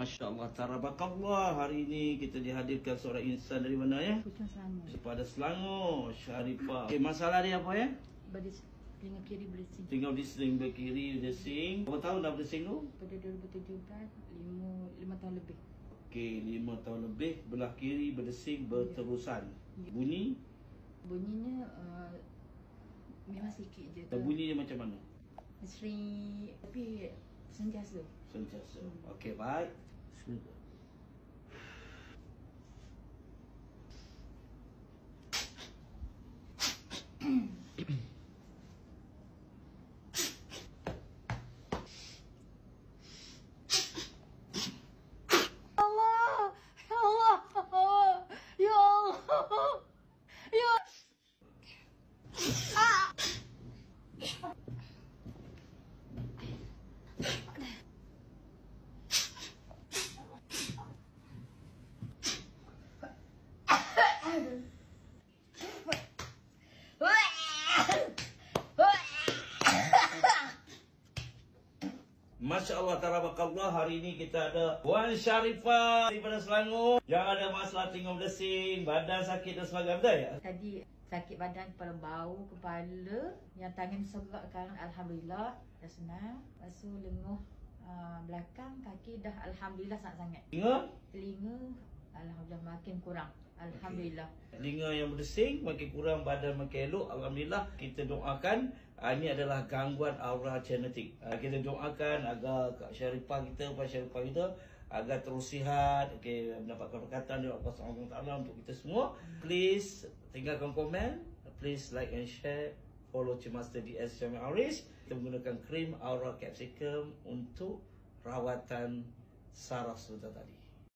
Masya Allah, tarabakallah. Hari ini kita dihadirkan seorang insan dari mana ya? Pucung Selangor. Daripada Selangor, Sharifah. Okay, masalah dia apa ya? Telinga kiri bersin. Tinggal di seling kiri bersing. Berapa tahun dah bersing tu? Pada 2017, 5 tahun lebih. Okey, 5 tahun lebih. Belah kiri berdesing berterusan. Ya. Bunyi? Bunyinya memang sikit je. Bunyi dia macam mana? Sering, tapi sentiasa. Sentiasa. Okey, baik. Bismillah. Allah, ya Allah, ya Allah, ya. Masya Allah, tarabakallah. Hari ini kita ada Puan Sharifah daripada Selangor yang ada masalah tinggal berdesing, badan sakit dan sebagainya. Betul ya? Tadi sakit badan, kepala bau, kepala, yang tangan serak kan, alhamdulillah dah senang. Lepas tu lenguh belakang, kaki dah alhamdulillah sangat-sangat. Telinga alhamdulillah makin kurang. Alhamdulillah. Telinga yang berdesing makin kurang, badan makin elok. Alhamdulillah. Kita doakan ini adalah gangguan aura genetik. Kita doakan agar Kak Sharifah kita, Puan Sharifah kita agar terus sihat, mendapatkan berkatan dari Allah SWT untuk kita semua. Please tinggalkan komen, please like and share, follow Master DS Syamil Aris. Kita menggunakan krim Aura Capsicum untuk rawatan saraf sebentar tadi.